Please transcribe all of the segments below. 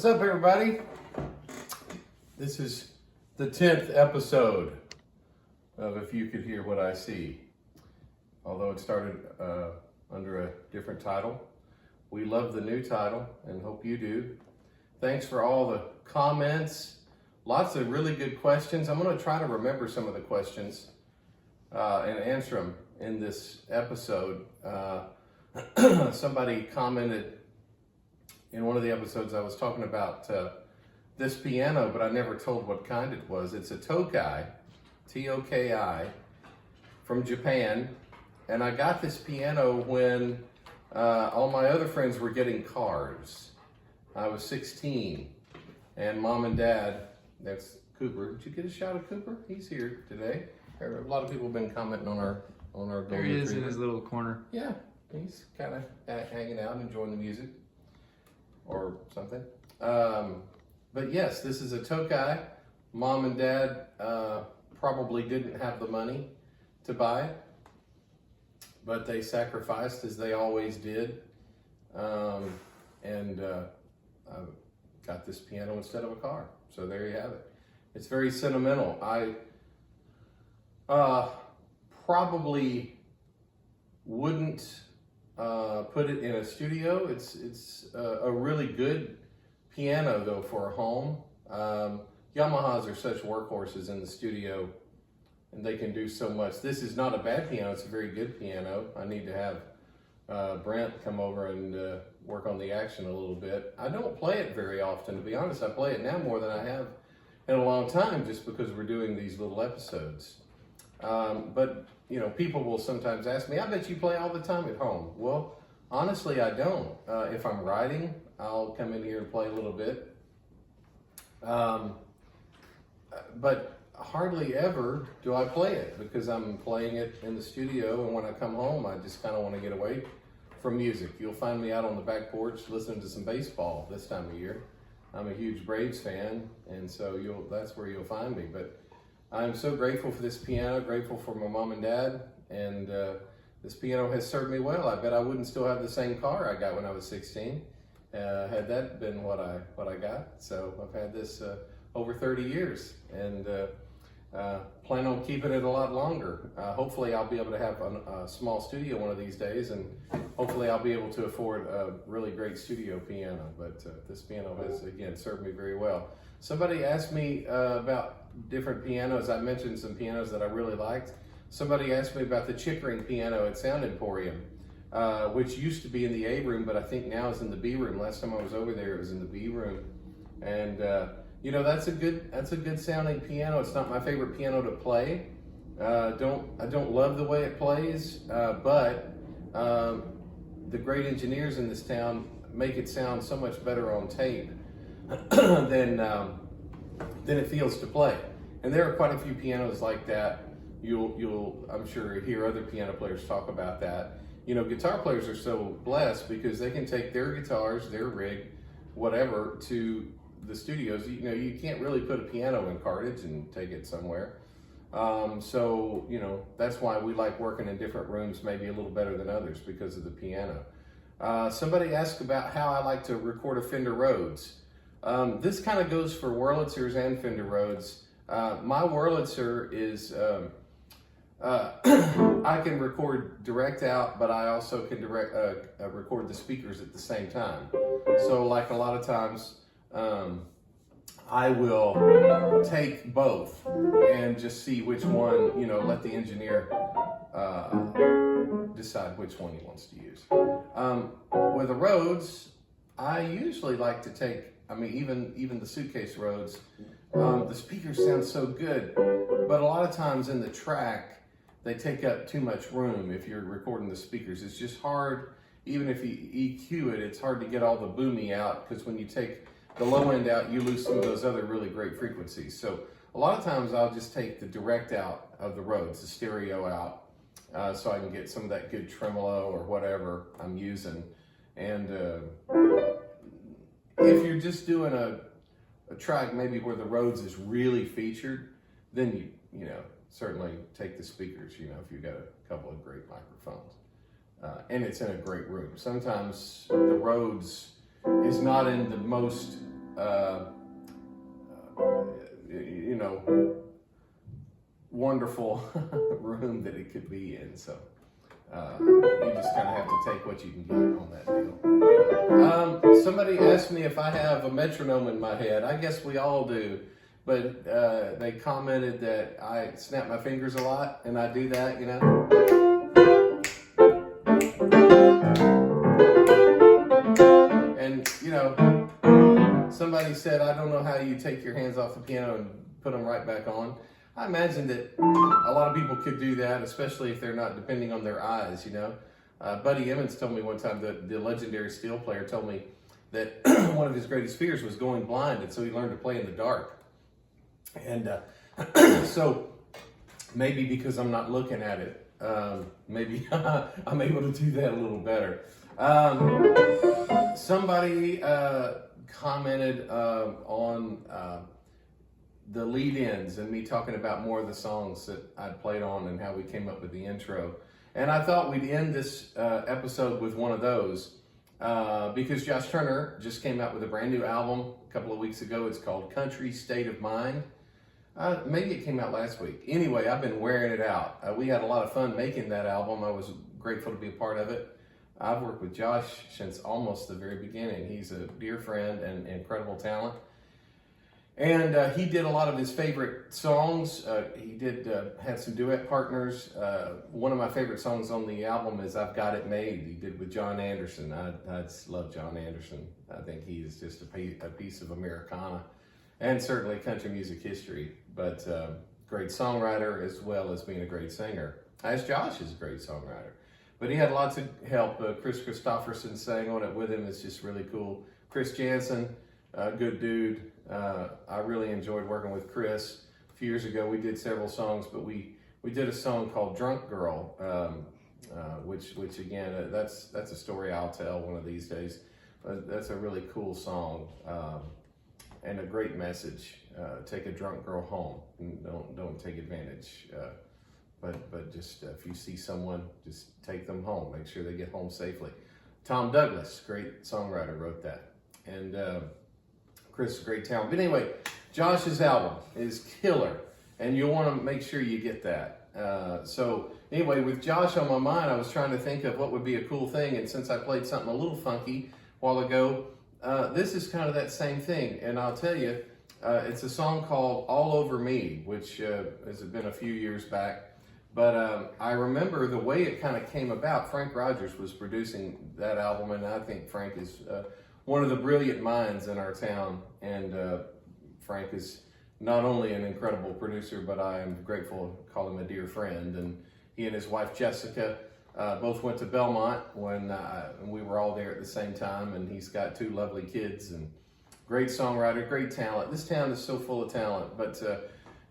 What's up, everybody? This is the 10th episode of If You Could Hear What I See. Although it started under a different title. We love the new title and hope you do. Thanks for all the comments. Lots of really good questions. I'm going to try to remember some of the questions and answer them in this episode. somebody commented in one of the episodes I was talking about this piano, but I never told what kind it was. It's a Tokai, T-O-K-I, from Japan. And I got this piano when all my other friends were getting cars. I was 16, and Mom and Dad, that's Cooper. Did you get a shot of Cooper? He's here today. A lot of people have been commenting on our There he is in his little corner. Yeah, he's kind of hanging out, enjoying the music or something. But yes, this is a Tokai. Mom and Dad probably didn't have the money to buy it, but they sacrificed, as they always did, and I got this piano instead of a car. So there you have it. It's very sentimental. I probably wouldn't put it in a studio. It's a really good piano though for a home. Yamahas are such workhorses in the studio, and they can do so much. This is not a bad piano. It's a very good piano. I need to have Brent come over and work on the action a little bit. I don't play it very often, to be honest. I play it now more than I have in a long time, just because we're doing these little episodes. But you know, people will sometimes ask me, I bet you play all the time at home. Well, honestly, I don't. If I'm writing, I'll come in here and play a little bit. But hardly ever do I play it, because I'm playing it in the studio, and when I come home, I just kind of want to get away from music. You'll find me out on the back porch listening to some baseball this time of year. I'm a huge Braves fan, and so that's where you'll find me. But I'm so grateful for this piano, grateful for my mom and dad, and this piano has served me well. I bet I wouldn't still have the same car I got when I was 16, had that been what I got. So I've had this over 30 years, and plan on keeping it a lot longer. Hopefully I'll be able to have a small studio one of these days, and hopefully I'll be able to afford a really great studio piano. But this piano has, again, served me very well. Somebody asked me about different pianos. I mentioned some pianos that I really liked. Somebody asked me about the Chickering piano at Sound Emporium, which used to be in the A room, but I think now is in the B room. Last time I was over there, it was in the B room. And you know, that's a good sounding piano. It's not my favorite piano to play. I don't love the way it plays, but the great engineers in this town make it sound so much better on tape than it feels to play. And there are quite a few pianos like that. You'll I'm sure hear other piano players talk about that. You know, guitar players are so blessed because they can take their guitars, their rig, whatever, to the studios. You know, you can't really put a piano in cartage and take it somewhere. So, you know, that's why we like working in different rooms, maybe a little better than others, because of the piano. Somebody asked about how I like to record a Fender Rhodes. This kind of goes for Wurlitzers and Fender Rhodes. My Wurlitzer is, I can record direct out, but I also can record the speakers at the same time. So like a lot of times, I will take both and just see which one, you know, let the engineer decide which one he wants to use. With the Rhodes, I usually like to take, I mean, even the suitcase Rhodes, the speakers sound so good, but a lot of times in the track, they take up too much room if you're recording the speakers. It's just hard, even if you EQ it, it's hard to get all the boomy out, because when you take the low end out, you lose some of those other really great frequencies. So a lot of times I'll just take the direct out of the Rhodes, the stereo out, so I can get some of that good tremolo or whatever I'm using. And if you're just doing a track maybe where the Rhodes is really featured, then you know, certainly take the speakers, you know, if you've got a couple of great microphones. And it's in a great room. Sometimes the Rhodes is not in the most, you know, wonderful room that it could be in. So you just kind of have to take what you can get on that deal. Somebody asked me if I have a metronome in my head. I guess we all do. But they commented that I snap my fingers a lot, and I do that, you know. somebody said, I don't know how you take your hands off the piano and put them right back on. I imagine that a lot of people could do that, especially if they're not depending on their eyes, you know. Buddy Emmons told me one time that the legendary steel player told me that one of his greatest fears was going blind, and so he learned to play in the dark. And so maybe because I'm not looking at it, maybe I'm able to do that a little better. Somebody commented on the lead-ins and me talking about more of the songs that I played on and how we came up with the intro. And I thought we'd end this episode with one of those because Josh Turner just came out with a brand new album a couple of weeks ago. It's called Country State of Mind. Maybe it came out last week. Anyway, I've been wearing it out. We had a lot of fun making that album. I was grateful to be a part of it. I've worked with Josh since almost the very beginning. He's a dear friend and incredible talent. And he did a lot of his favorite songs. He did have some duet partners. One of my favorite songs on the album is I've Got It Made. He did with John Anderson. I just love John Anderson. I think he is just a piece of Americana and certainly country music history, but great songwriter as well as being a great singer. As Josh is a great songwriter. But he had lots of help. Chris Christopherson sang on it with him. It's just really cool. Chris Jansen, good dude. I really enjoyed working with Chris. A few years ago, we did several songs, but we did a song called Drunk Girl, which again, that's a story I'll tell one of these days. But that's a really cool song and a great message. Take a drunk girl home. And don't take advantage. But just if you see someone, just take them home. Make sure they get home safely. Tom Douglas, great songwriter, wrote that. And Chris, great talent. But anyway, Josh's album is killer, and you'll want to make sure you get that. So anyway, with Josh on my mind, I was trying to think of what would be a cool thing, and since I played something a little funky a while ago, this is kind of that same thing. And I'll tell you, it's a song called All Over Me, which has been a few years back. But I remember the way it kind of came about. Frank Rogers was producing that album, and I think Frank is one of the brilliant minds in our town. And Frank is not only an incredible producer, but I am grateful to call him a dear friend. And he and his wife Jessica both went to Belmont when we were all there at the same time. And he's got two lovely kids and great songwriter, great talent. This town is so full of talent. But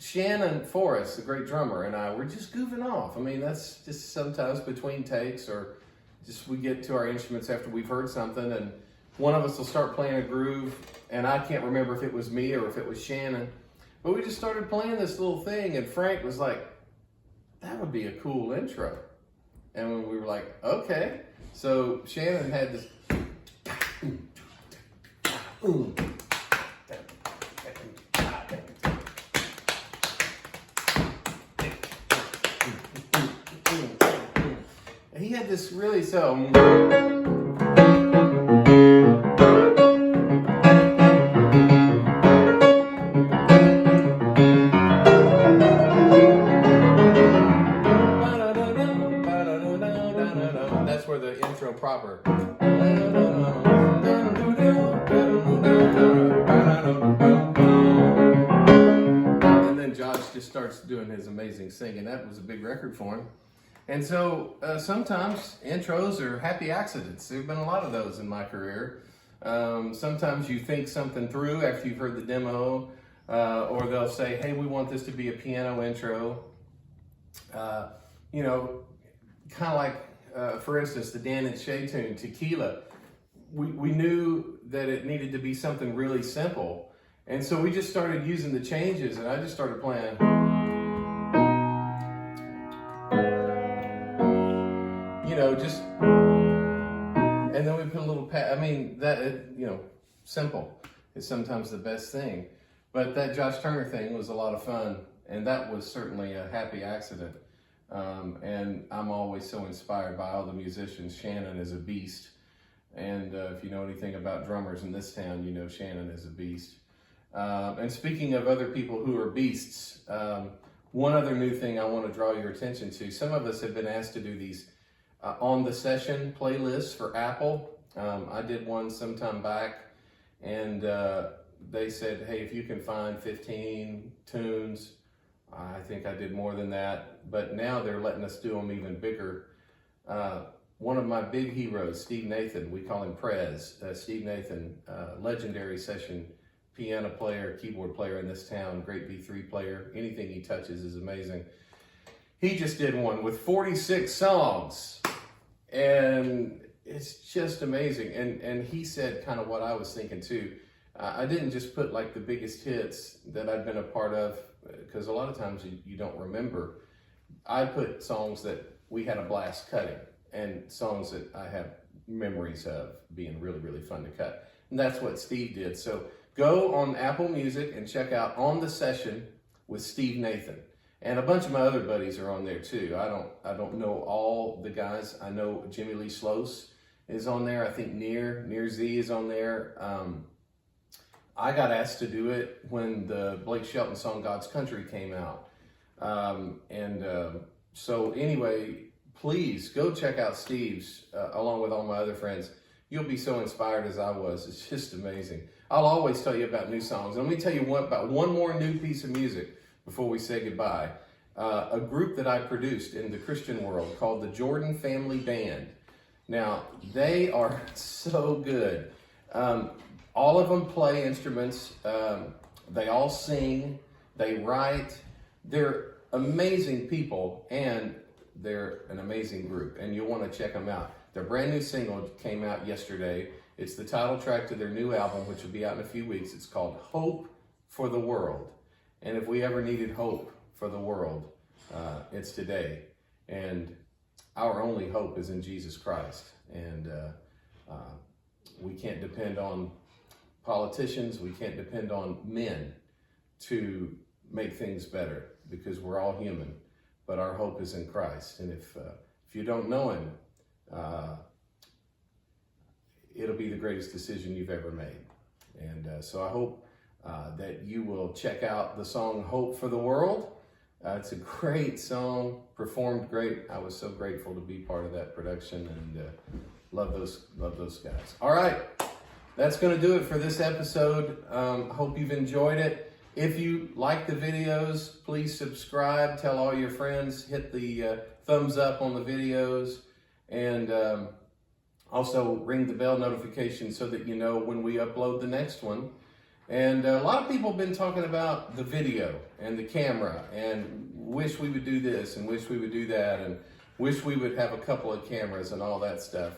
Shannon Forrest, the great drummer, and I were just goofing off. I mean, that's just sometimes between takes, or just we get to our instruments after we've heard something, and one of us will start playing a groove, and I can't remember if it was me or if it was Shannon, but we just started playing this little thing, and Frank was like, that would be a cool intro. And when we were like, okay. So Shannon had this, he had this really that's where the intro proper. And then Josh just starts doing his amazing singing. That was a big record for him. And so sometimes intros are happy accidents. There have been a lot of those in my career. Sometimes you think something through after you've heard the demo, or they'll say, hey, we want this to be a piano intro. You know, kind of like, for instance, the Dan and Shay tune, Tequila. We knew that it needed to be something really simple. And so we just started using the changes, and I just started playing. Just, and then we put a little I mean, that, simple is sometimes the best thing. But that Josh Turner thing was a lot of fun, and that was certainly a happy accident. And I'm always so inspired by all the musicians. Shannon is a beast. And if you know anything about drummers in this town, you know Shannon is a beast. And speaking of other people who are beasts, one other new thing I want to draw your attention to. Some of us have been asked to do these on the session playlists for Apple. I did one sometime back, and they said, hey, if you can find 15 tunes, I think I did more than that, but now they're letting us do them even bigger. One of my big heroes, Steve Nathan, we call him Prez. Steve Nathan, legendary session piano player, keyboard player in this town, great B3 player. Anything he touches is amazing. He just did one with 46 songs, and it's just amazing. And he said kind of what I was thinking too. I didn't just put like the biggest hits that I've been a part of, because a lot of times you don't remember. I put songs that we had a blast cutting, and songs that I have memories of being really, really fun to cut. And that's what Steve did. So go on Apple Music and check out On the Session with Steve Nathan. And a bunch of my other buddies are on there too. I don't know all the guys. I know Jimmy Lee Sloas is on there. I think Near Z is on there. I got asked to do it when the Blake Shelton song God's Country came out. So anyway, please go check out Steve's along with all my other friends. You'll be so inspired as I was. It's just amazing. I'll always tell you about new songs. Let me tell you about one more new piece of music before we say goodbye. A group that I produced in the Christian world called the Jordan Family Band. Now, they are so good. All of them play instruments. They all sing. They write. They're amazing people, and they're an amazing group, and you'll want to check them out. Their brand new single came out yesterday. It's the title track to their new album, which will be out in a few weeks. It's called Hope for the World. And if we ever needed hope for the world, it's today. And our only hope is in Jesus Christ. And we can't depend on politicians. We can't depend on men to make things better, because we're all human. But our hope is in Christ. And if you don't know him, it'll be the greatest decision you've ever made. And so I hope that you will check out the song Hope for the World. It's a great song, performed great. I was so grateful to be part of that production, and love those guys. All right, that's going to do it for this episode. Hope you've enjoyed it. If you like the videos, please subscribe, tell all your friends, hit the thumbs up on the videos, and also ring the bell notification so that you know when we upload the next one. And a lot of people have been talking about the video and the camera, and wish we would do this and wish we would do that, and wish we would have a couple of cameras and all that stuff.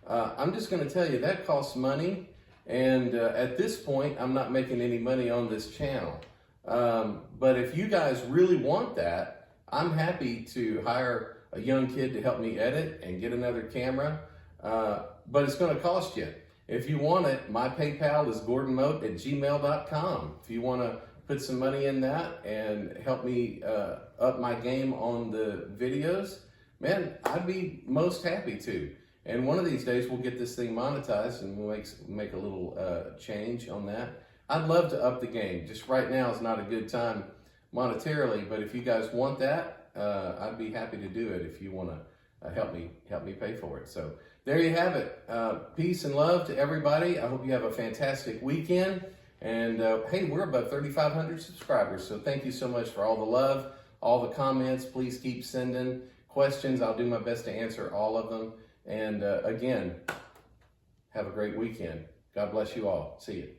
I'm just going to tell you that costs money, and at this point I'm not making any money on this channel. But if you guys really want that, I'm happy to hire a young kid to help me edit and get another camera, but it's going to cost you. If you want it, my PayPal is gordonmote@gmail.com. If you want to put some money in that and help me up my game on the videos, man, I'd be most happy to. And one of these days we'll get this thing monetized, and we'll make a little change on that. I'd love to up the game. Just right now is not a good time monetarily, but if you guys want that, I'd be happy to do it if you want to help me pay for it. So there you have it. Peace and love to everybody. I hope you have a fantastic weekend. And hey, we're above 3,500 subscribers, so thank you so much for all the love, all the comments. Please keep sending questions. I'll do my best to answer all of them. And again, have a great weekend. God bless you all. See you.